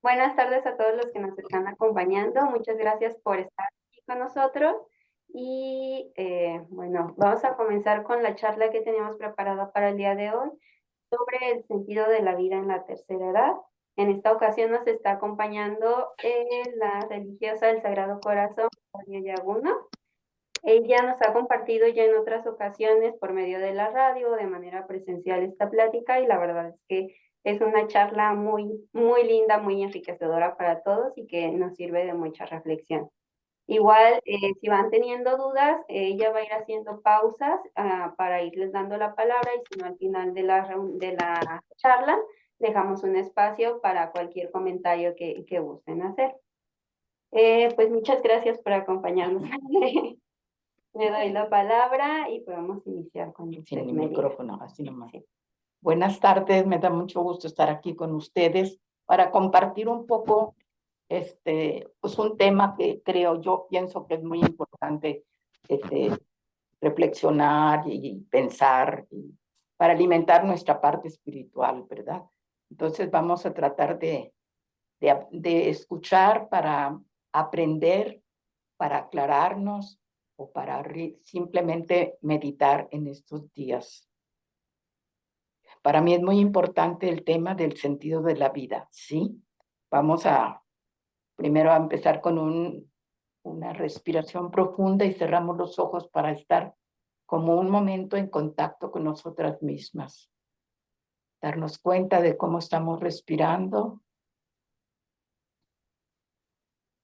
Buenas tardes a todos los que nos están acompañando. Muchas gracias por estar aquí con nosotros. Bueno, vamos a comenzar con la charla que teníamos preparada para el día de hoy sobre el sentido de la vida en la tercera edad. En esta ocasión nos está acompañando la religiosa del Sagrado Corazón, María Yaguna. Ella nos ha compartido ya en otras ocasiones por medio de la radio, de manera presencial esta plática y la verdad es que es una charla muy linda, muy enriquecedora para todos y que nos sirve de mucha reflexión. Igual, si van teniendo dudas, ella va a ir haciendo pausas para irles dando la palabra y si no al final de de la charla dejamos un espacio para cualquier comentario que gusten hacer. Pues muchas gracias por acompañarnos. Le doy la palabra y podemos iniciar con usted, Sin el Mérida. micrófono, así nomás. Sí. Buenas tardes, me da mucho gusto estar aquí con ustedes para compartir un poco, pues un tema que pienso que es muy importante, reflexionar y pensar para alimentar nuestra parte espiritual, ¿verdad? Entonces vamos a tratar de escuchar para aprender, para aclararnos o para simplemente meditar en estos días. Para mí es muy importante el tema del sentido de la vida, ¿sí? Vamos primero a empezar con una respiración profunda y cerramos los ojos para estar como un momento en contacto con nosotras mismas. Darnos cuenta de cómo estamos respirando.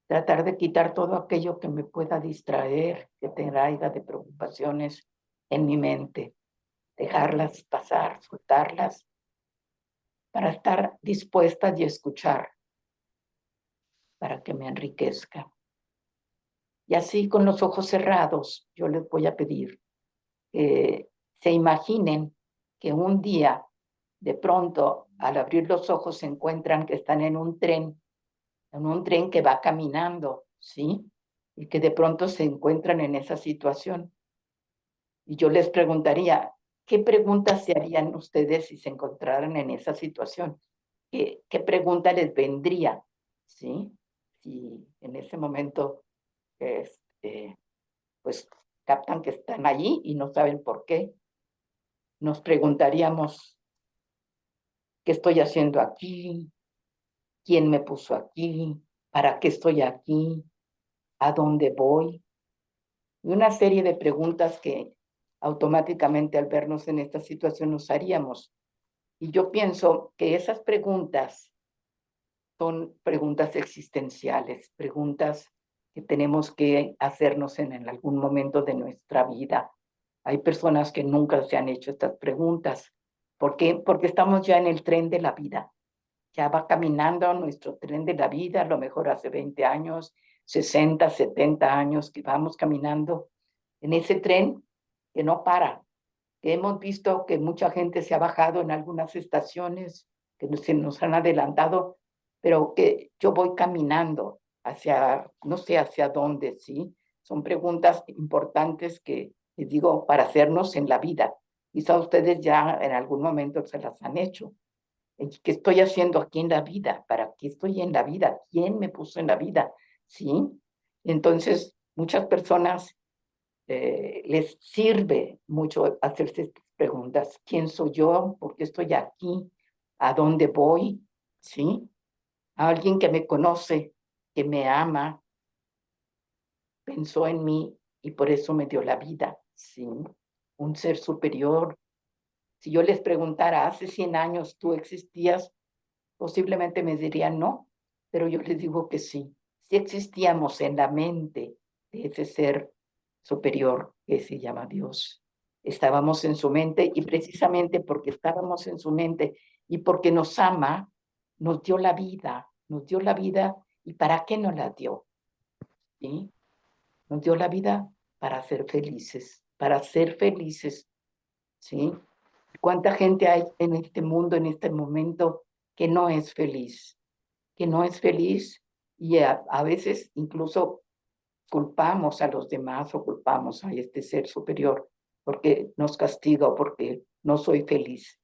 Tratar de quitar todo aquello que me pueda distraer, que traiga de preocupaciones en mi mente. Dejarlas pasar, soltarlas, para estar dispuestas y escuchar, para que me enriquezca. Y así con los ojos cerrados, yo les voy a pedir que se imaginen que un día, de pronto, al abrir los ojos, se encuentran que están en un tren que va caminando, ¿sí? Y que de pronto se encuentran en esa situación. Y yo les preguntaría, ¿qué preguntas se harían ustedes si se encontraran en esa situación? ¿Qué pregunta les vendría? ¿Sí? Si en ese momento, pues captan que están allí y no saben por qué, nos preguntaríamos, ¿qué estoy haciendo aquí? ¿Quién me puso aquí? ¿Para qué estoy aquí? ¿A dónde voy? Y una serie de preguntas que automáticamente al vernos en esta situación nos haríamos. Y yo pienso que esas preguntas son preguntas existenciales, preguntas que tenemos que hacernos en algún momento de nuestra vida. Hay personas que nunca se han hecho estas preguntas. ¿Por qué? Porque estamos ya en el tren de la vida. Ya va caminando nuestro tren de la vida, a lo mejor hace 20 años, 60, 70 años que vamos caminando en ese tren que no para, que hemos visto que mucha gente se ha bajado en algunas estaciones, que se nos han adelantado, pero que yo voy caminando hacia, no sé hacia dónde, ¿sí? Son preguntas importantes que les digo para hacernos en la vida. Quizá ustedes ya en algún momento se las han hecho. ¿Qué estoy haciendo aquí en la vida? ¿Para qué estoy en la vida? ¿Quién me puso en la vida? ¿Sí? Entonces, muchas personas les sirve mucho hacerse estas preguntas. ¿Quién soy yo? ¿Por qué estoy aquí? ¿A dónde voy? ¿Sí? A alguien que me conoce, que me ama, pensó en mí y por eso me dio la vida. ¿Sí? Un ser superior. Si yo les preguntara, hace 100 años tú existías, posiblemente me dirían no, pero yo les digo que sí. Sí existíamos en la mente de ese ser superior que se llama Dios. Estábamos en su mente y precisamente porque estábamos en su mente y porque nos ama, nos dio la vida, nos dio la vida. ¿Y para qué nos la dio? ¿Sí? Nos dio la vida para ser felices, para ser felices. ¿Sí? ¿Cuánta gente hay en este mundo, en este momento, que no es feliz? Que no es feliz y a veces incluso culpamos a los demás o culpamos a este ser superior porque nos castiga o porque no soy feliz.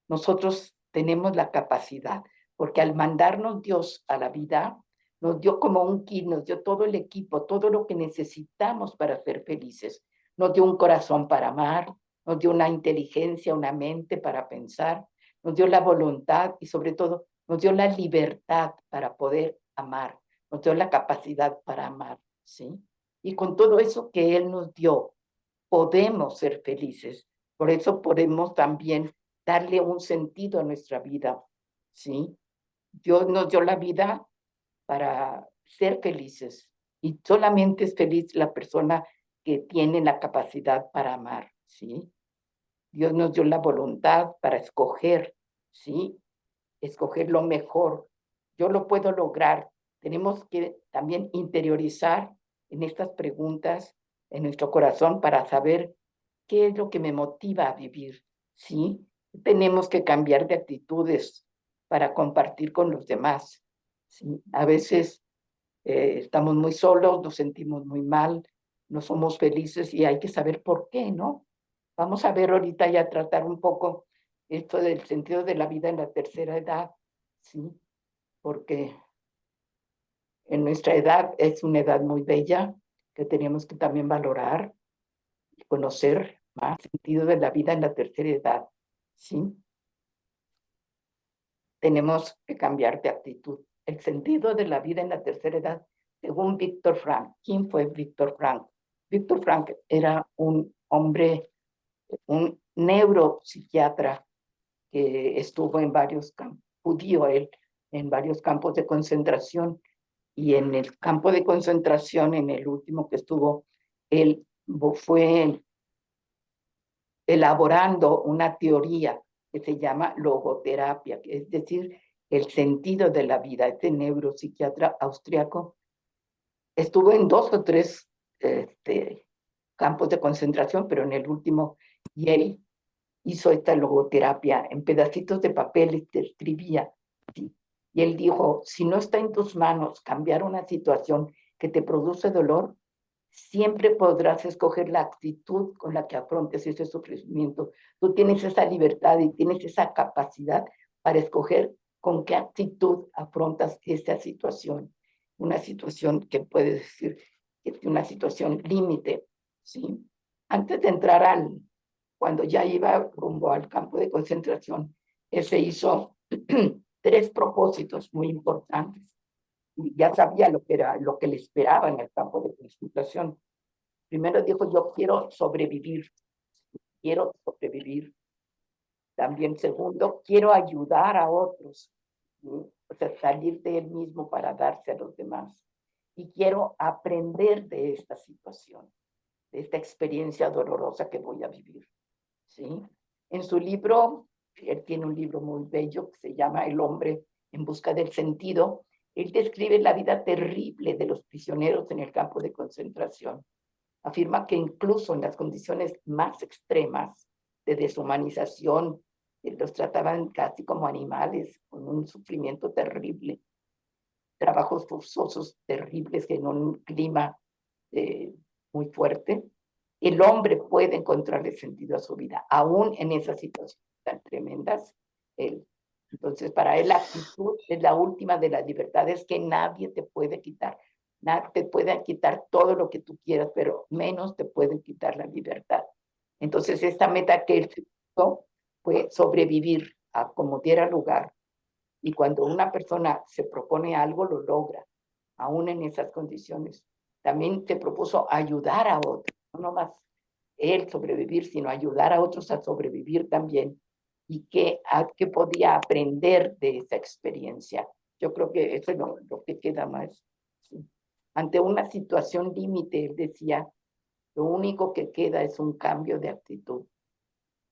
Nosotros tenemos la capacidad. porque al mandarnos Dios a la vida, nos dio como un kit, nos dio todo el equipo, todo lo que necesitamos para ser felices. Nos dio un corazón para amar, nos dio una inteligencia, una mente para pensar, nos dio la voluntad y sobre todo nos dio la libertad para poder amar, nos dio la capacidad para amar, ¿sí? Y con todo eso que Él nos dio, podemos ser felices. Por eso podemos también darle un sentido a nuestra vida, ¿sí? Dios nos dio la vida para ser felices y solamente es feliz la persona que tiene la capacidad para amar, ¿sí? Dios nos dio la voluntad para escoger, ¿sí? Escoger lo mejor. Yo lo puedo lograr. Tenemos que también interiorizar en estas preguntas en nuestro corazón para saber qué es lo que me motiva a vivir, ¿sí? Tenemos que cambiar de actitudes para compartir con los demás, ¿sí? A veces estamos muy solos, nos sentimos muy mal, no somos felices y hay que saber por qué, ¿no? Vamos a ver ahorita ya tratar un poco esto del sentido de la vida en la tercera edad, ¿sí? Porque en nuestra edad es una edad muy bella que tenemos que también valorar y conocer más el sentido de la vida en la tercera edad, ¿sí? Tenemos que cambiar de actitud. El sentido de la vida en la tercera edad, según Víctor Frank. ¿Quién fue Víctor Frank? Víctor Frank era un hombre, un neuropsiquiatra que estuvo en varios campos, judío él, en varios campos de concentración. Y en el campo de concentración, en el último que estuvo, él fue elaborando una teoría que se llama logoterapia, es decir, el sentido de la vida. Este neuropsiquiatra austriaco estuvo en 2 o 3 campos de concentración, pero en el último, y él hizo esta logoterapia en pedacitos de papel y te escribía. ¿Sí? Y él dijo, si no está en tus manos cambiar una situación que te produce dolor, siempre podrás escoger la actitud con la que afrontes ese sufrimiento. Tú tienes esa libertad y tienes esa capacidad para escoger con qué actitud afrontas esa situación. Una situación que puede decir que es una situación límite, ¿sí? Antes de entrar cuando ya iba rumbo al campo de concentración, él se hizo 3 propósitos muy importantes. Y ya sabía lo que era, lo que le esperaba en el campo de concentración. Primero dijo, yo quiero sobrevivir, quiero sobrevivir. También segundo, quiero ayudar a otros, ¿sí? O sea, salir de él mismo para darse a los demás. Y quiero aprender de esta situación, de esta experiencia dolorosa que voy a vivir, ¿sí? En su libro, él tiene un libro muy bello que se llama El hombre en busca del sentido. Él describe la vida terrible de los prisioneros en el campo de concentración. Afirma que incluso en las condiciones más extremas de deshumanización, los trataban casi como animales, con un sufrimiento terrible, trabajos forzosos terribles en un clima muy fuerte. El hombre puede encontrarle sentido a su vida, aún en esas situaciones tan tremendas. Entonces, para él la actitud es la última de las libertades que nadie te puede quitar. Nadie te puede quitar todo lo que tú quieras, pero menos te pueden quitar la libertad. Entonces, esta meta que él puso fue sobrevivir a como diera lugar. Y cuando una persona se propone algo, lo logra, aún en esas condiciones. También se propuso ayudar a otros, no nomás él sobrevivir, sino ayudar a otros a sobrevivir también. Y que podía aprender de esa experiencia. Yo creo que eso es lo que queda más. ¿Sí? Ante una situación límite, él decía, lo único que queda es un cambio de actitud.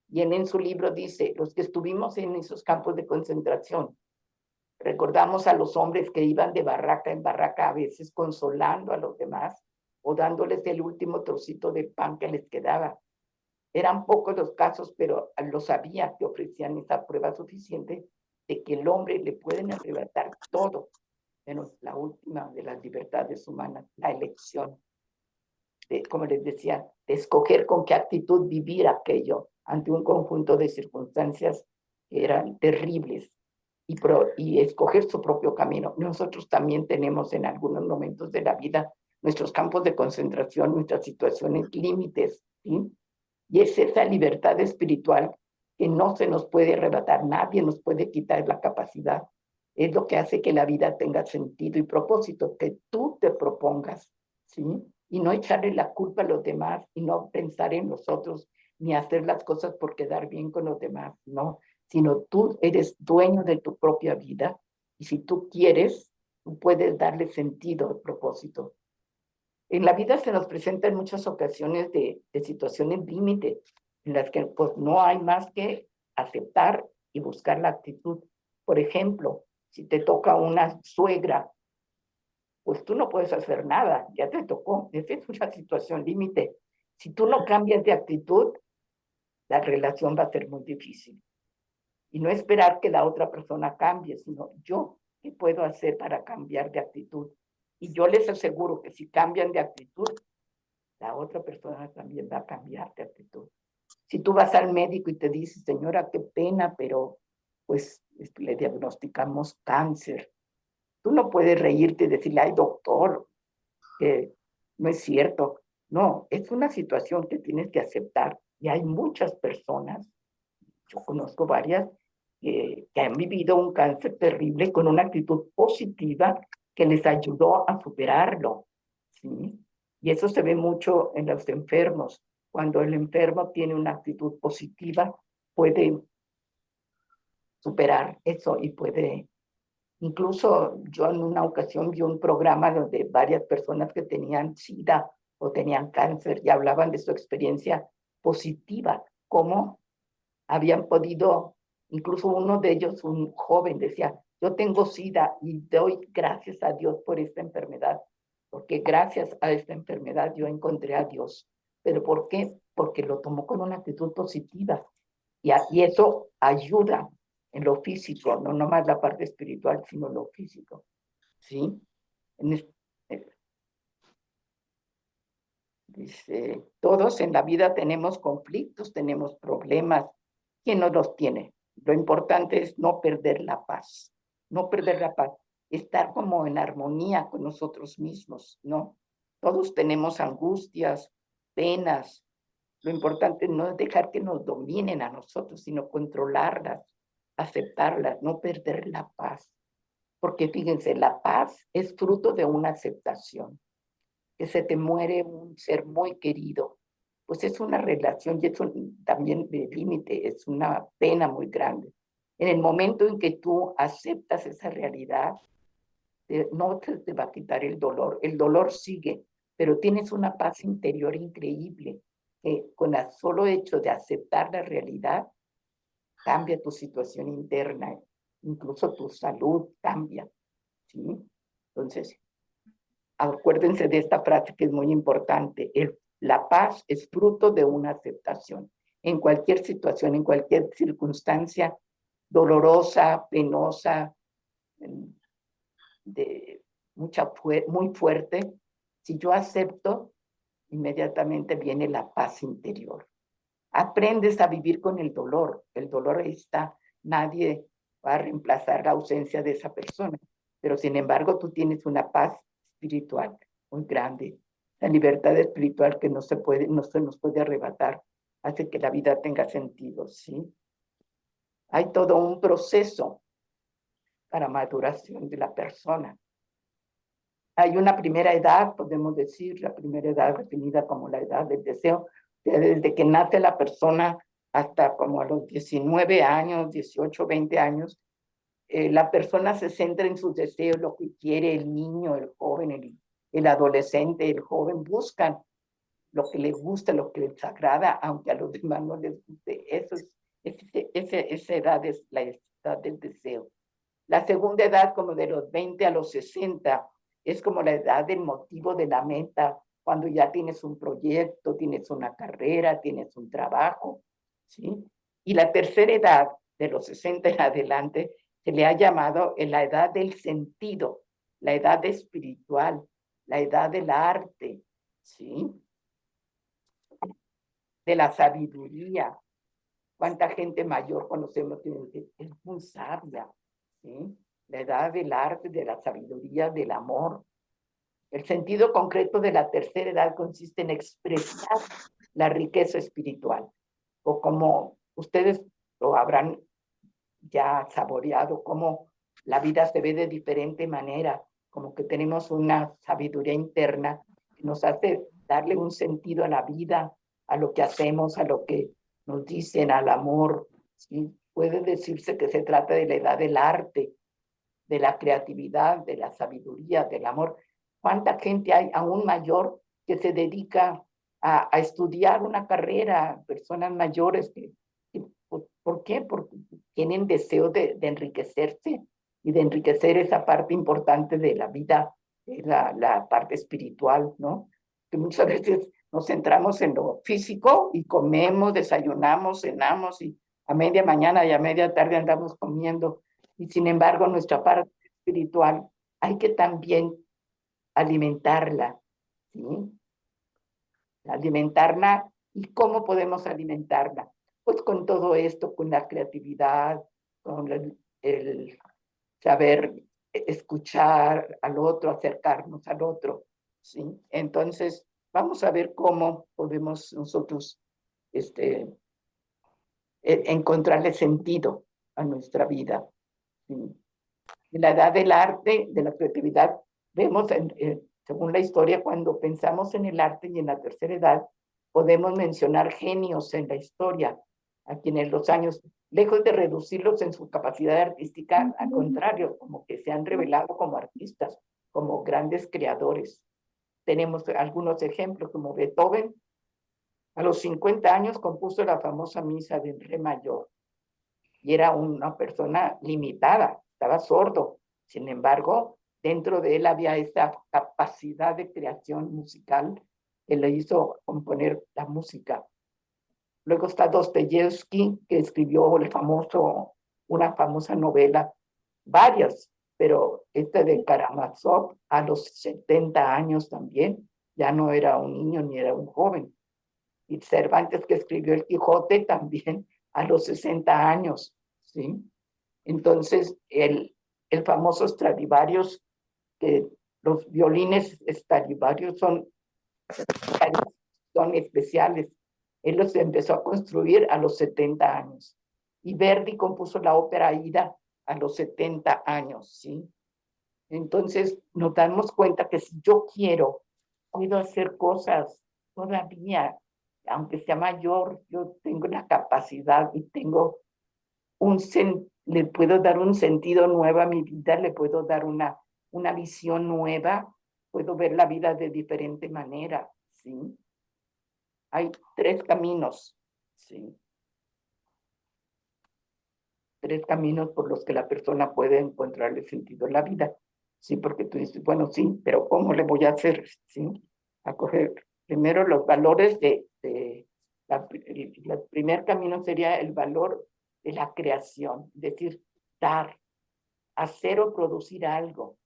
Y él en su libro dice, los que estuvimos en esos campos de concentración, recordamos a los hombres que iban de barraca en barraca, a veces consolando a los demás o dándoles el último trocito de pan que les quedaba. Eran pocos los casos, pero lo sabía que ofrecían esa prueba suficiente de que el hombre le pueden arrebatar todo, menos la última de las libertades humanas, la elección. Como les decía, de escoger con qué actitud vivir aquello ante un conjunto de circunstancias que eran terribles. y escoger su propio camino. Nosotros también tenemos en algunos momentos de la vida nuestros campos de concentración, nuestras situaciones límites, ¿sí? Y es esa libertad espiritual que no se nos puede arrebatar, nadie nos puede quitar la capacidad. Es lo que hace que la vida tenga sentido y propósito, que tú te propongas, ¿sí? Y no echarle la culpa a los demás y no pensar en nosotros ni hacer las cosas por quedar bien con los demás, no, sino tú eres dueño de tu propia vida y si tú quieres, tú puedes darle sentido al propósito. En la vida se nos presentan muchas ocasiones de situaciones límite, en las que pues no hay más que aceptar y buscar la actitud. Por ejemplo, si te toca una suegra, pues tú no puedes hacer nada, ya te tocó. Esa es una situación límite. Si tú no cambias de actitud, la relación va a ser muy difícil. Y no esperar que la otra persona cambie, sino yo, ¿qué puedo hacer para cambiar de actitud? Y yo les aseguro que si cambian de actitud, la otra persona también va a cambiar de actitud. Si tú vas al médico y te dices, señora, qué pena, pero pues le diagnosticamos cáncer, tú no puedes reírte y decirle, ay, doctor, que no es cierto. No, es una situación que tienes que aceptar. Y hay muchas personas, yo conozco varias, que han vivido un cáncer terrible con una actitud positiva que les ayudó a superarlo, ¿sí? Y eso se ve mucho en los enfermos. Cuando el enfermo tiene una actitud positiva, puede superar eso y puede. Incluso yo en una ocasión vi un programa donde varias personas que tenían SIDA o tenían cáncer y hablaban de su experiencia positiva, cómo habían podido, incluso uno de ellos, un joven, decía, yo tengo SIDA y doy gracias a Dios por esta enfermedad, porque gracias a esta enfermedad yo encontré a Dios. ¿Pero por qué? Porque lo tomó con una actitud positiva y eso ayuda en lo físico, no nomás la parte espiritual, sino lo físico, ¿sí? En este, dice, todos en la vida tenemos conflictos, tenemos problemas. ¿Quién no los tiene? Lo importante es no perder la paz, no perder la paz, estar como en armonía con nosotros mismos, ¿no? Todos tenemos angustias, penas. Lo importante no es dejar que nos dominen a nosotros, sino controlarlas, aceptarlas, no perder la paz. Porque fíjense, la paz es fruto de una aceptación, que se te muere un ser muy querido, pues es una relación y es también de límite, es una pena muy grande. En el momento en que tú aceptas esa realidad, no te va a quitar el dolor sigue, pero tienes una paz interior increíble, que con el solo hecho de aceptar la realidad, cambia tu situación interna, incluso tu salud cambia, ¿sí? Entonces, acuérdense de esta frase que es muy importante. La paz es fruto de una aceptación. En cualquier situación, en cualquier circunstancia dolorosa, penosa, de muy fuerte, si yo acepto, inmediatamente viene la paz interior. Aprendes a vivir con el dolor. El dolor está, nadie va a reemplazar la ausencia de esa persona, pero sin embargo tú tienes una paz espiritual muy grande. La libertad espiritual que no se nos puede arrebatar, hace que la vida tenga sentido, ¿sí? Hay todo un proceso para maduración de la persona. Hay una primera edad, podemos decir, la primera edad definida como la edad del deseo, desde que nace la persona hasta como a los 19 años, 18, 20 años, la persona se centra en sus deseos, lo que quiere el niño, el joven, el adolescente, el joven, buscan lo que les gusta, lo que les agrada, aunque a los demás no les guste. Esa edad es la edad del deseo. La segunda edad, como de los 20 a los 60, es como la edad del motivo de la meta, cuando ya tienes un proyecto, tienes una carrera, tienes un trabajo, ¿sí? Y la tercera edad, de los 60 en adelante, se le ha llamado la edad del sentido, la edad espiritual, la edad del arte, ¿sí? De la sabiduría. ¿Cuánta gente mayor conocemos que es muy sabia? ¿sí? La edad del arte, de la sabiduría, del amor. El sentido concreto de la tercera edad consiste en expresar la riqueza espiritual, o como ustedes lo habrán ya saboreado, como la vida se ve de diferente manera, como que tenemos una sabiduría interna que nos hace darle un sentido a la vida, a lo que hacemos, a lo que nos dicen, al amor. ¿Sí? Puede decirse que se trata de la edad del arte, de la creatividad, de la sabiduría, del amor. ¿Cuánta gente hay aún mayor que se dedica a estudiar una carrera? Personas mayores que ¿por qué? Porque tienen deseo de enriquecerse y de enriquecer esa parte importante de la vida, la parte espiritual, ¿no? Que muchas veces nos centramos en lo físico y comemos, desayunamos, cenamos y a media mañana y a media tarde andamos comiendo. Y sin embargo, nuestra parte espiritual hay que también alimentarla, ¿sí? Alimentarla. ¿Y cómo podemos alimentarla? Pues con todo esto, con la creatividad, con el saber escuchar al otro, acercarnos al otro, ¿sí? Entonces, vamos a ver cómo podemos nosotros encontrarle sentido a nuestra vida, ¿sí? En la edad del arte, de la creatividad, vemos, según la historia, cuando pensamos en el arte y en la tercera edad, podemos mencionar genios en la historia, a quienes los años, lejos de reducirlos en su capacidad artística, al contrario, como que se han revelado como artistas, como grandes creadores. Tenemos algunos ejemplos, como Beethoven, a los 50 años compuso la famosa misa del Re mayor, y era una persona limitada, estaba sordo. Sin embargo, dentro de él había esa capacidad de creación musical que le hizo componer la música. Luego está Dostoyevsky, que escribió una famosa novela, varias, pero esta de Karamazov a los 70 años también, ya no era un niño ni era un joven. Y Cervantes, que escribió El Quijote, también a los 60 años, ¿sí? Entonces, el famoso Stradivarius, que los violines Stradivarius son especiales. Él los empezó a construir a los 70 años. Y Verdi compuso la ópera Aida a los 70 años, ¿sí? Entonces, nos damos cuenta que si yo quiero, puedo hacer cosas todavía, aunque sea mayor, yo tengo la capacidad y tengo le puedo dar un sentido nuevo a mi vida, le puedo dar una visión nueva, puedo ver la vida de diferente manera, ¿sí? Hay tres caminos, ¿sí? Tres caminos por los que la persona puede encontrarle sentido a la vida, ¿sí? Porque tú dices, bueno, sí, pero ¿cómo le voy a hacer, ¿sí? A coger primero los valores el primer camino sería el valor de la creación, es decir, dar, hacer o producir algo,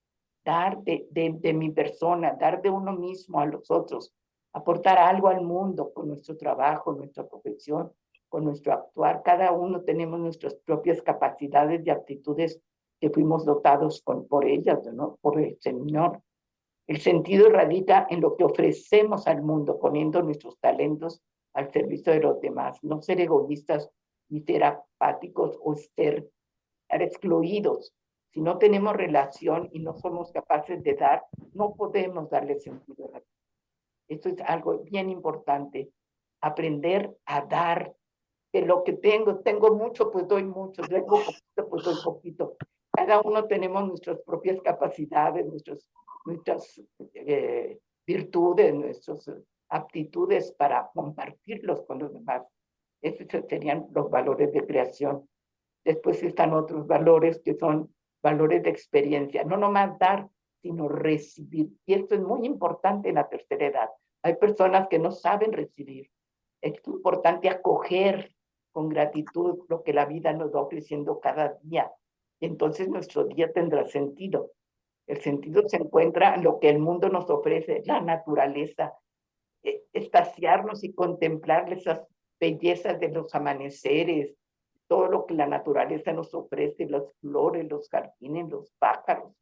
dar de mi persona, dar de uno mismo a los otros, aportar algo al mundo con nuestro trabajo, nuestra profesión, con nuestro actuar. Cada uno tenemos nuestras propias capacidades y aptitudes que fuimos dotados por ellas, ¿no? Por el Señor. El sentido radica en lo que ofrecemos al mundo, poniendo nuestros talentos al servicio de los demás, no ser egoístas ni ser apáticos o estar excluidos. Si no tenemos relación y no somos capaces de dar, no podemos darle sentido a la vida. Esto es algo bien importante, aprender a dar. De lo que tengo mucho, pues doy mucho, tengo poquito, pues doy poquito. Cada uno tenemos nuestras propias capacidades, nuestras virtudes, nuestras aptitudes para compartirlos con los demás. Esos serían los valores de creación. Después están otros valores que son valores de experiencia, no nomás dar, sino recibir. Y esto es muy importante en la tercera edad. Hay personas que no saben recibir. Es importante acoger con gratitud lo que la vida nos va ofreciendo cada día. Entonces nuestro día tendrá sentido. El sentido se encuentra en lo que el mundo nos ofrece, la naturaleza, estaciarnos y contemplar esas bellezas de los amaneceres, todo lo que la naturaleza nos ofrece, las flores, los jardines, los pájaros,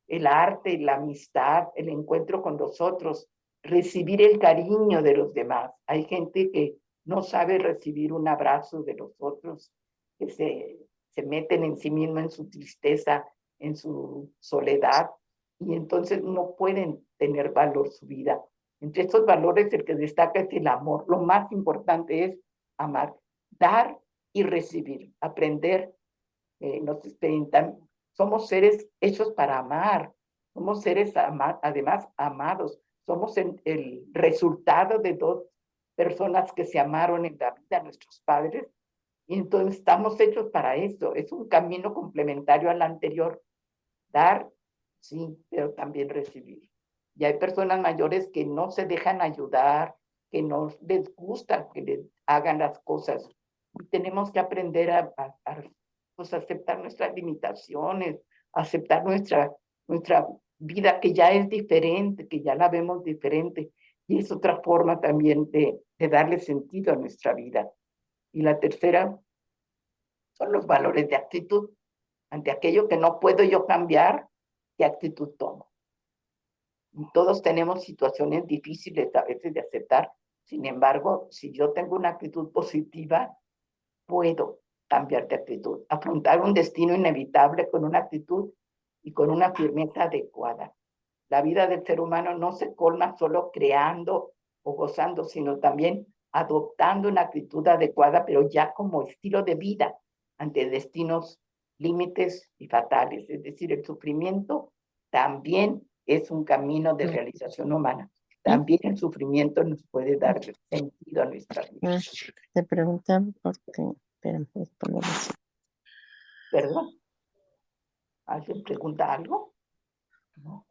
el arte, la amistad, el encuentro con los otros, recibir el cariño de los demás. Hay gente que no sabe recibir un abrazo de los otros, que se meten en sí mismo, en su tristeza, en su soledad, y entonces no pueden tener valor su vida. Entre estos valores el que destaca es el amor. Lo más importante es amar, dar y recibir, aprender. Nos experimentan, somos seres hechos para amar, somos seres además amados, somos el resultado de dos personas que se amaron en la vida, nuestros padres, y entonces estamos hechos para eso. Es un camino complementario al anterior, dar, sí, pero también recibir. Y hay personas mayores que no se dejan ayudar, que no les gusta que les hagan las cosas. Y tenemos que aprender pues, aceptar nuestras limitaciones, aceptar nuestra vida que ya es diferente, que ya la vemos diferente. Y es otra forma también de darle sentido a nuestra vida. Y la tercera son los valores de actitud. Ante aquello que no puedo yo cambiar, ¿qué actitud tomo? Y todos tenemos situaciones difíciles a veces de aceptar. Sin embargo, si yo tengo una actitud positiva, puedo cambiar de actitud, afrontar un destino inevitable con una actitud y con una firmeza adecuada. La vida del ser humano no se colma solo creando o gozando, sino también adoptando una actitud adecuada, pero ya como estilo de vida ante destinos límites y fatales. Es decir, el sufrimiento también es un camino de realización humana. También el sufrimiento nos puede dar sentido a nuestra vida. Te preguntan por qué. Espérame, ¿Perdón? ¿Alguien pregunta algo? ¿No?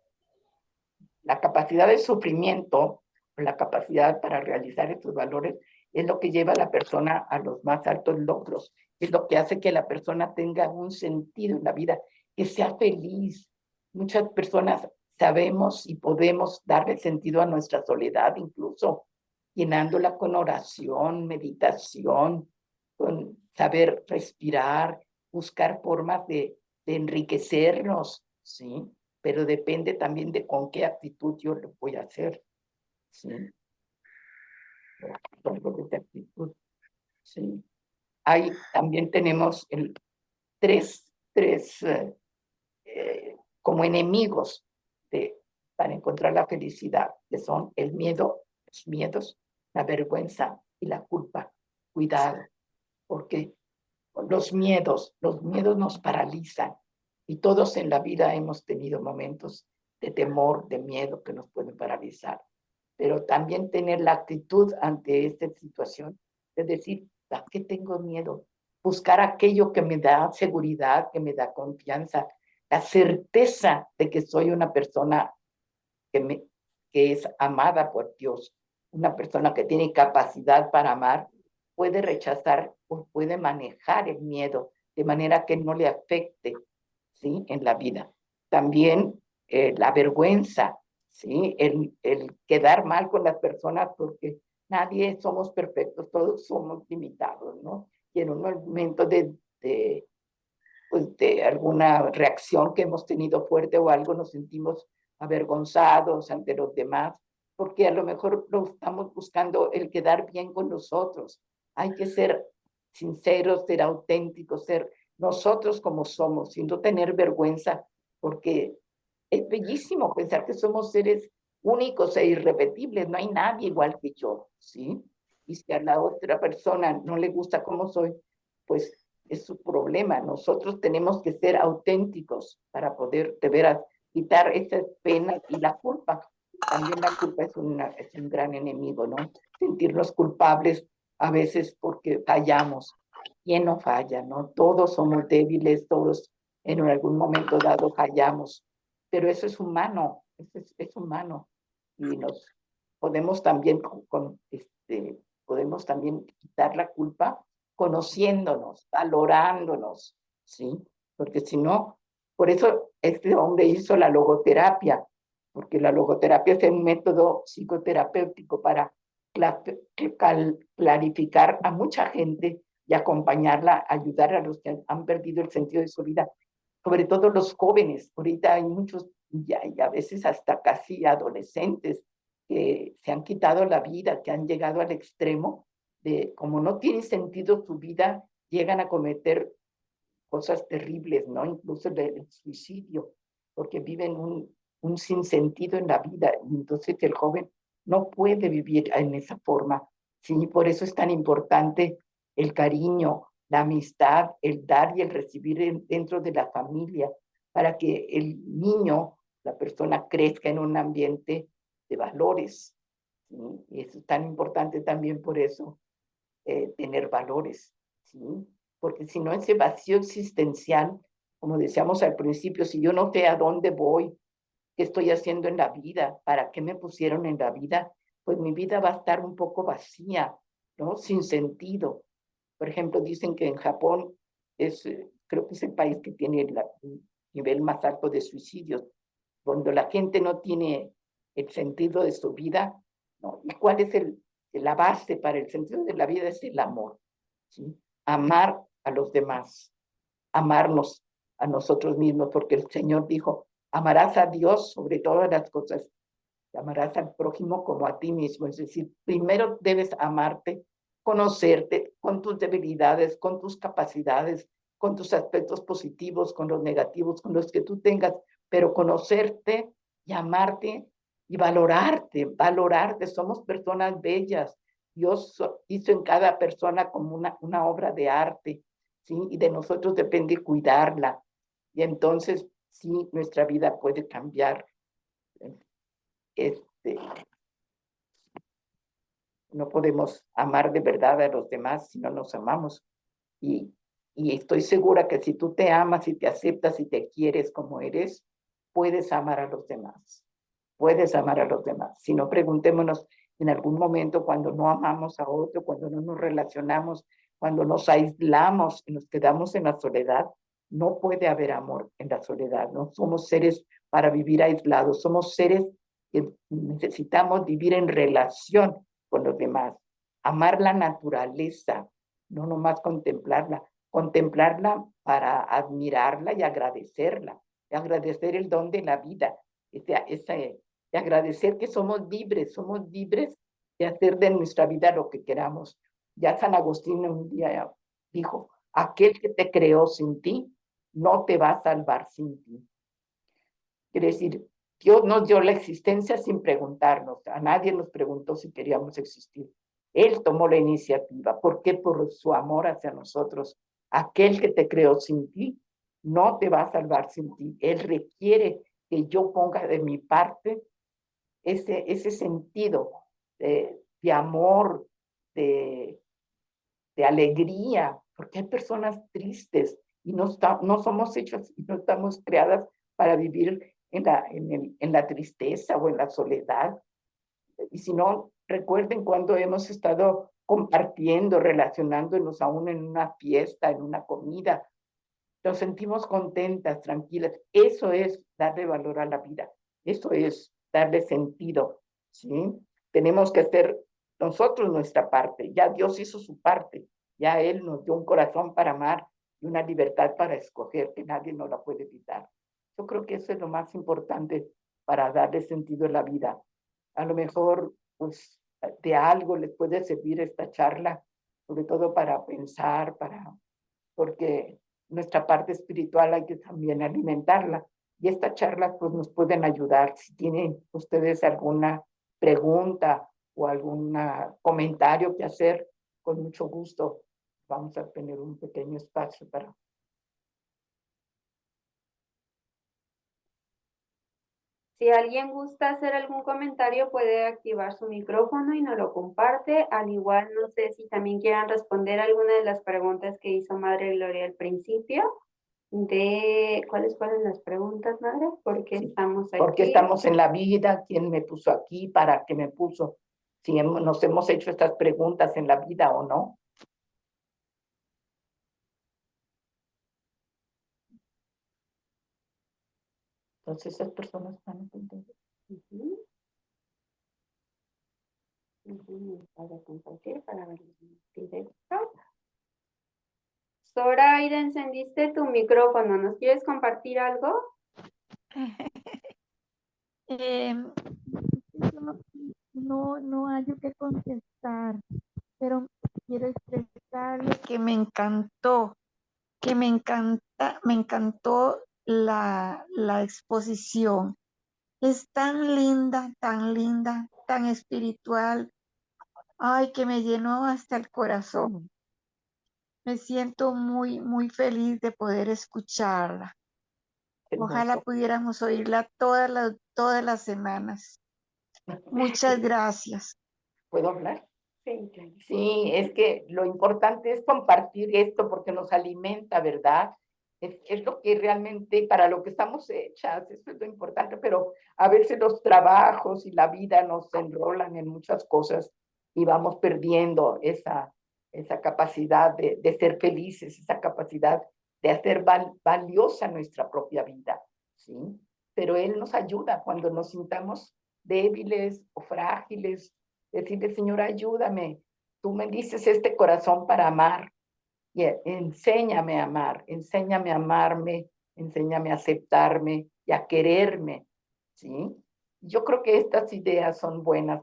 La capacidad de sufrimiento, la capacidad para realizar estos valores, es lo que lleva a la persona a los más altos logros. Es lo que hace que la persona tenga un sentido en la vida, que sea feliz. Muchas personas sabemos y podemos darle sentido a nuestra soledad, incluso llenándola con oración, meditación, con saber respirar, buscar formas de enriquecernos, ¿sí? Pero depende también de con qué actitud yo lo voy a hacer, ¿sí? De actitud, ¿sí? Ahí también tenemos tres como enemigos para encontrar la felicidad, que son el miedo, los miedos, la vergüenza y la culpa. Cuidado, porque los miedos nos paralizan, y todos en la vida hemos tenido momentos de temor, de miedo que nos pueden paralizar, pero también tener la actitud ante esta situación, es decir, ¿a qué tengo miedo? Buscar aquello que me da seguridad, que me da confianza, la certeza de que soy una persona que es amada por Dios, una persona que tiene capacidad para amar, puede rechazar o puede manejar el miedo de manera que no le afecte, ¿sí? En la vida. También la vergüenza, ¿sí? El quedar mal con las personas, porque nadie somos perfectos, todos somos limitados, ¿no? Y en un momento pues de alguna reacción que hemos tenido fuerte o algo, nos sentimos avergonzados ante los demás, porque a lo mejor lo estamos buscando el quedar bien con nosotros. Hay que ser sinceros, ser auténticos, ser nosotros como somos, sin no tener vergüenza, porque es bellísimo pensar que somos seres únicos e irrepetibles, no hay nadie igual que yo, ¿sí? Y si a la otra persona no le gusta como soy, pues es su problema. Nosotros tenemos que ser auténticos para poder, de veras, quitar esa pena y la culpa. También la culpa es un gran enemigo, ¿no? Sentirnos culpables a veces porque fallamos. ¿Quién no falla, no? Todos somos débiles, todos en algún momento dado fallamos, pero eso es humano, es humano. Y nos podemos también, podemos también quitar la culpa conociéndonos, valorándonos, ¿sí? Porque si no, por eso este hombre hizo la logoterapia, porque la logoterapia es un método psicoterapéutico para clarificar a mucha gente y acompañarla, ayudar a los que han perdido el sentido de su vida, sobre todo los jóvenes. Ahorita hay muchos, y a veces hasta casi adolescentes, que se han quitado la vida, que han llegado al extremo de, como no tiene sentido su vida, llegan a cometer cosas terribles, ¿no? Incluso el suicidio, porque viven un sinsentido en la vida. Y entonces el joven no puede vivir en esa forma. Sí, por eso es tan importante el cariño, la amistad, el dar y el recibir dentro de la familia, para que el niño, la persona, crezca en un ambiente de valores. ¿Sí? Y eso es tan importante también por eso, tener valores, ¿sí? Porque si no, ese vacío existencial, como decíamos al principio, si yo no sé a dónde voy, qué estoy haciendo en la vida, para qué me pusieron en la vida, pues mi vida va a estar un poco vacía, ¿no? Sin sentido. Por ejemplo, dicen que en Japón es, creo que es el país que tiene el nivel más alto de suicidios, cuando la gente no tiene el sentido de su vida, ¿no? ¿Y cuál es la base para el sentido de la vida? Es el amor, ¿sí? Amar a los demás, amarnos a nosotros mismos, porque el Señor dijo, amarás a Dios sobre todas las cosas, amarás al prójimo como a ti mismo. Es decir, primero debes amarte, conocerte con tus debilidades, con tus capacidades, con tus aspectos positivos, con los negativos, con los que tú tengas, pero conocerte y amarte y valorarte, valorarte. Somos personas bellas. Dios hizo en cada persona como una obra de arte, ¿sí? Y de nosotros depende cuidarla. Y entonces, sí, nuestra vida puede cambiar. Este, no podemos amar de verdad a los demás si no nos amamos. Y, y estoy segura que si tú te amas y te aceptas y te quieres como eres, puedes amar a los demás. Puedes amar a los demás. Si no, preguntémonos en algún momento cuando no amamos a otro, cuando no nos relacionamos, cuando nos aislamos y nos quedamos en la soledad, no puede haber amor en la soledad. No somos seres para vivir aislados, somos seres que necesitamos vivir en relación con los demás. Amar la naturaleza, no nomás contemplarla, contemplarla para admirarla y agradecer el don de la vida, de agradecer que somos libres de hacer de nuestra vida lo que queramos. Ya San Agustín un día dijo, aquel que te creó sin ti, no te va a salvar sin ti. Quiere decir, Dios nos dio la existencia sin preguntarnos, a nadie nos preguntó si queríamos existir. Él tomó la iniciativa. ¿Por qué? Por su amor hacia nosotros. Aquel que te creó sin ti, no te va a salvar sin ti. Él requiere que yo ponga de mi parte ese sentido de amor, de, de alegría, porque hay personas tristes y no somos hechos y no estamos creadas para vivir en la tristeza o en la soledad. Y si no, recuerden cuando hemos estado compartiendo, relacionándonos aún en una fiesta, en una comida, nos sentimos contentas, tranquilas. Eso es darle valor a la vida. Eso es darle sentido, ¿sí? Tenemos que hacer nosotros nuestra parte. Ya Dios hizo su parte. Ya Él nos dio un corazón para amar y una libertad para escoger, que nadie nos la puede quitar. Yo creo que eso es lo más importante para darle sentido a la vida. A lo mejor, pues, de algo les puede servir esta charla, sobre todo para pensar, porque nuestra parte espiritual hay que también alimentarla. Y estas charlas pues nos pueden ayudar. Si tienen ustedes alguna pregunta o algún comentario que hacer, con mucho gusto vamos a tener un pequeño espacio para... Si alguien gusta hacer algún comentario, puede activar su micrófono y nos lo comparte. Al igual, no sé si también quieran responder alguna de las preguntas que hizo Madre Gloria al principio. ¿Cuáles fueron las preguntas, Madre? ¿Por qué estamos aquí? Porque estamos en la vida, ¿quién me puso aquí? ¿Para qué me puso? Si nos hemos hecho estas preguntas en la vida o no. Entonces esas personas están entendiendo. Para compartir, para ver directo. Zoraida, encendiste tu micrófono. ¿Nos quieres compartir algo? Em, no, no hay que contestar, pero quiero expresarle que me encantó la exposición. Es tan linda, tan espiritual. Ay, que me llenó hasta el corazón. Me siento muy feliz de poder escucharla. Ojalá Hermoso. pudiéramos oírla todas las semanas. Muchas gracias. ¿Puedo hablar? Sí. Sí, es que lo importante es compartir esto porque nos alimenta, ¿verdad? Es lo que realmente, para lo que estamos hechas, eso es lo importante, pero a veces los trabajos y la vida nos enrolan en muchas cosas y vamos perdiendo esa capacidad de ser felices, esa capacidad de hacer valiosa nuestra propia vida, ¿sí? Pero Él nos ayuda cuando nos sintamos débiles o frágiles, decirle, Señor, ayúdame, tú me dices este corazón para amar, y enséñame a amar, enséñame a amarme, enséñame a aceptarme y a quererme, ¿sí? Yo creo que estas ideas son buenas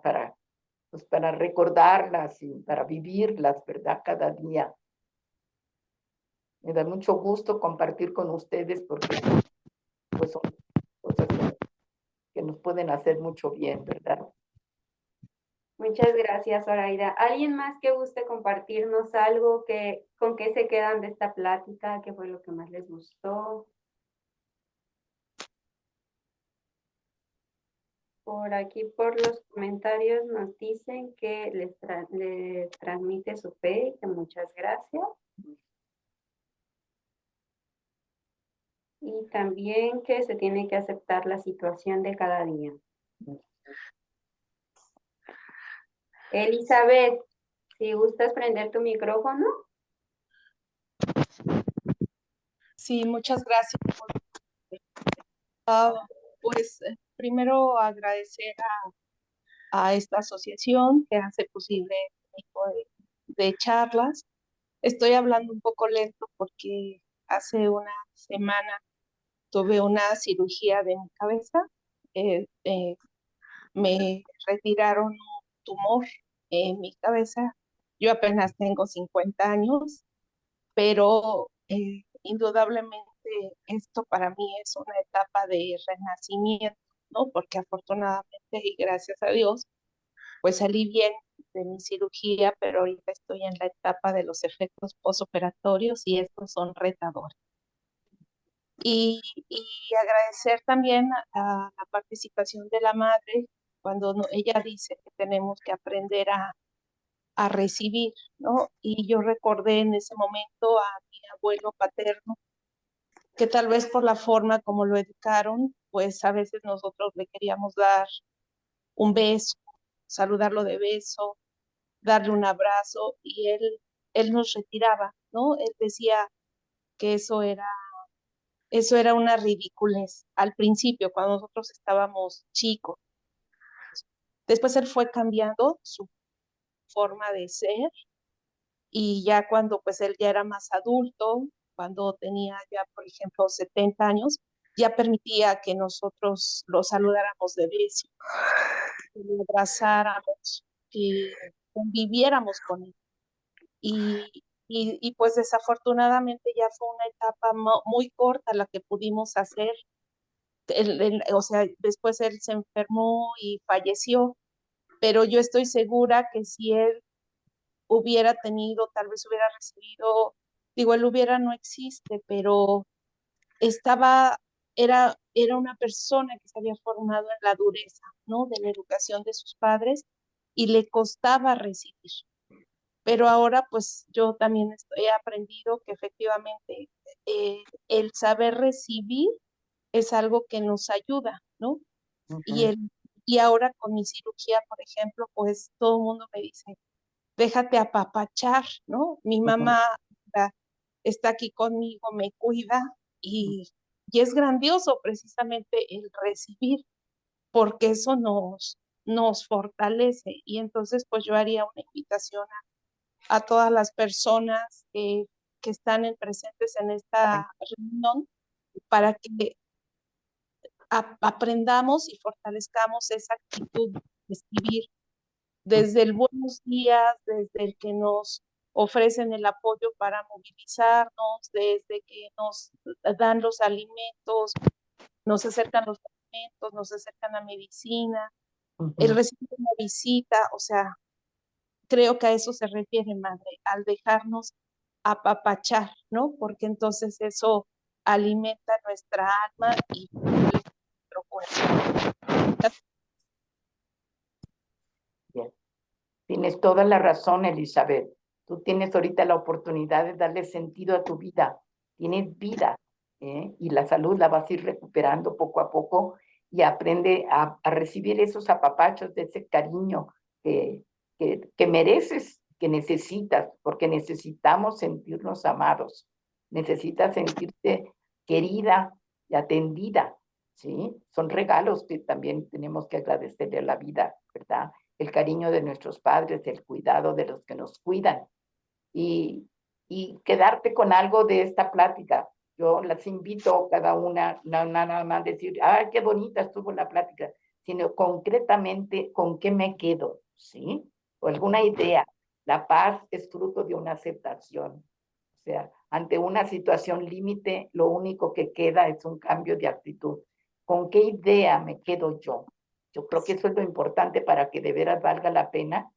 pues para recordarlas y para vivirlas, ¿verdad? Cada día. Me da mucho gusto compartir con ustedes porque pues son cosas que nos pueden hacer mucho bien, ¿verdad? Muchas gracias, Zoraida. ¿Alguien más que guste compartirnos algo con qué se quedan de esta plática? ¿Qué fue lo que más les gustó? Por aquí, por los comentarios, nos dicen que les transmite su fe, que muchas gracias. Y también que se tiene que aceptar la situación de cada día. Elizabeth, si gustas prender tu micrófono. Sí, muchas gracias. Ah, pues primero agradecer a esta asociación que hace posible este tipo de charlas. Estoy hablando un poco lento porque hace una semana tuve una cirugía de mi cabeza. Me retiraron un tumor en mi cabeza. Yo apenas tengo 50 años, pero indudablemente esto para mí es una etapa de renacimiento, ¿no? Porque afortunadamente y gracias a Dios, pues salí bien de mi cirugía, pero ahorita estoy en la etapa de los efectos postoperatorios y estos son retadores. Y agradecer también a la participación de la madre cuando ella dice que tenemos que aprender a recibir, ¿no? Y yo recordé en ese momento a mi abuelo paterno, que tal vez por la forma como lo educaron, pues a veces nosotros le queríamos dar un beso, saludarlo de beso, darle un abrazo, y él nos retiraba, ¿no? Él decía que eso era una ridiculez al principio, cuando nosotros estábamos chicos. Después él fue cambiando su forma de ser, y ya cuando pues él ya era más adulto, cuando tenía ya, por ejemplo, 70 años, ya permitía que nosotros lo saludáramos de beso, que lo abrazáramos, que conviviéramos con él. Y pues desafortunadamente ya fue una etapa muy corta la que pudimos hacer. O sea, después él se enfermó y falleció, pero yo estoy segura que si él hubiera tenido, tal vez hubiera recibido, digo, el hubiera no existe, pero estaba, era una persona que se había formado en la dureza, ¿no? De la educación de sus padres, y le costaba recibir. Pero ahora pues yo también he aprendido que efectivamente el saber recibir es algo que nos ayuda, ¿no? Y, Ujú, el, y ahora con mi cirugía, por ejemplo, pues todo el mundo me dice, déjate apapachar, ¿no? Mi ujú, mamá está aquí conmigo, me cuida, y es grandioso precisamente el recibir, porque eso nos fortalece. Y entonces pues yo haría una invitación a todas las personas que están presentes en esta reunión para que aprendamos y fortalezcamos esa actitud de escribir desde el buenos días, desde el que nos ofrecen el apoyo para movilizarnos, desde que nos dan los alimentos, nos acercan los alimentos, nos acercan la medicina, el recibir una visita, o sea, creo que a eso se refiere, madre, al dejarnos apapachar, ¿no? Porque entonces eso alimenta nuestra alma y nuestro corazón. Bien. Tienes toda la razón, Elizabeth. Tú tienes ahorita la oportunidad de darle sentido a tu vida. Tienes vida, ¿eh? Y la salud la vas a ir recuperando poco a poco y aprende a recibir esos apapachos de ese cariño que mereces, que necesitas, porque necesitamos sentirnos amados. Necesitas sentirte querida y atendida, ¿sí? Son regalos que también tenemos que agradecerle a la vida, ¿verdad? El cariño de nuestros padres, el cuidado de los que nos cuidan y quedarte con algo de esta plática. Yo las invito cada una, no nada más decir, ay, qué bonita estuvo la plática, sino concretamente con qué me quedo, ¿sí? O alguna idea. La paz es fruto de una aceptación. O sea, ante una situación límite, lo único que queda es un cambio de actitud. ¿Con qué idea me quedo yo? Yo creo que eso es lo importante para que de veras valga la pena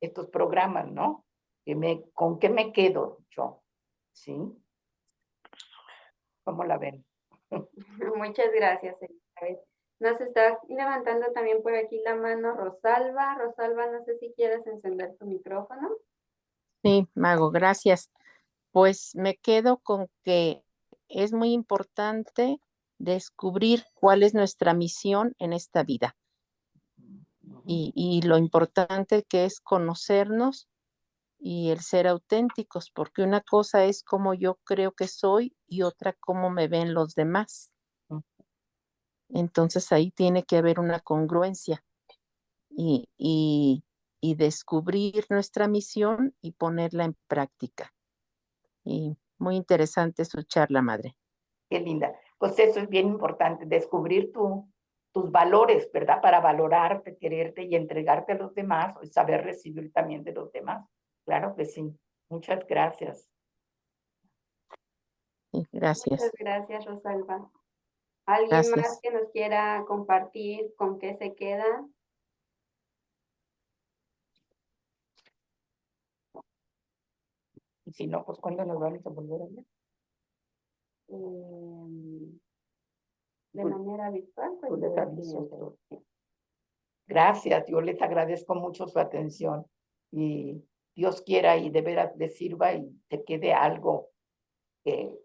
estos programas, ¿no? ¿Con qué me quedo yo? ¿Sí? ¿Cómo la ven? Muchas gracias, Elizabeth. Nos está levantando también por aquí la mano Rosalba. Rosalba, no sé si quieres encender tu micrófono. Sí, Mago, gracias. Pues me quedo con que es muy importante descubrir cuál es nuestra misión en esta vida y lo importante que es conocernos y el ser auténticos, porque una cosa es como yo creo que soy y otra cómo me ven los demás. Entonces ahí tiene que haber una congruencia y descubrir nuestra misión y ponerla en práctica. Y muy interesante su charla, madre. Qué linda. Pues eso es bien importante, descubrir tus valores, ¿verdad? Para valorarte, quererte y entregarte a los demás y saber recibir también de los demás. Claro que sí. Muchas gracias. Sí, gracias. Muchas gracias, Rosalba. ¿Alguien más Gracias. que nos quiera compartir con qué se queda? Y si no, pues ¿cuándo nos vamos a volver a ver? De manera virtual, pues Tú les yo avisas, digo. Gracias, yo les agradezco mucho su atención y Dios quiera y de veras les sirva y te quede algo que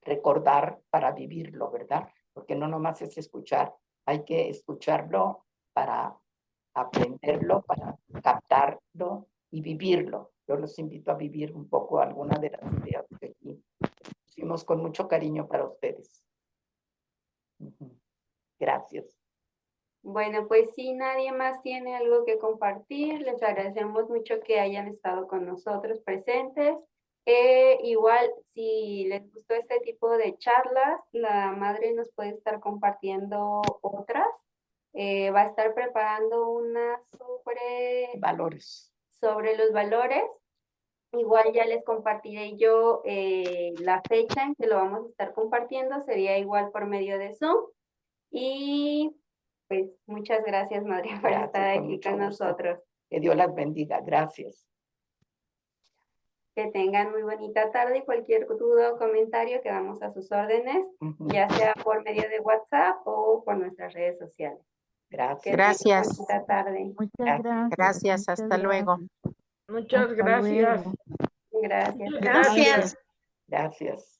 recordar para vivirlo, ¿verdad? Porque no nomás es escuchar, hay que escucharlo para aprenderlo, para captarlo y vivirlo. Yo los invito a vivir un poco alguna de las ideas que aquí pusimos con mucho cariño para ustedes. Gracias. Bueno, pues si nadie más tiene algo que compartir, les agradecemos mucho que hayan estado con nosotros presentes. Igual, si les gustó este tipo de charlas, la madre nos puede estar compartiendo otras. Va a estar preparando una Valores. sobre los valores. Igual ya les compartiré yo la fecha en que lo vamos a estar compartiendo, sería igual por medio de Zoom. Y pues muchas gracias, madre, por estar aquí con nosotros. Que Dios las bendiga. Gracias. Que tengan muy bonita tarde y cualquier duda o comentario quedamos a sus órdenes, ya sea por medio de WhatsApp o por nuestras redes sociales. Gracias. Que Gracias. tengan bonita tarde. Muchas gracias. Gracias, muchas hasta luego. Muchas Hasta gracias. luego. Gracias. Gracias. Gracias.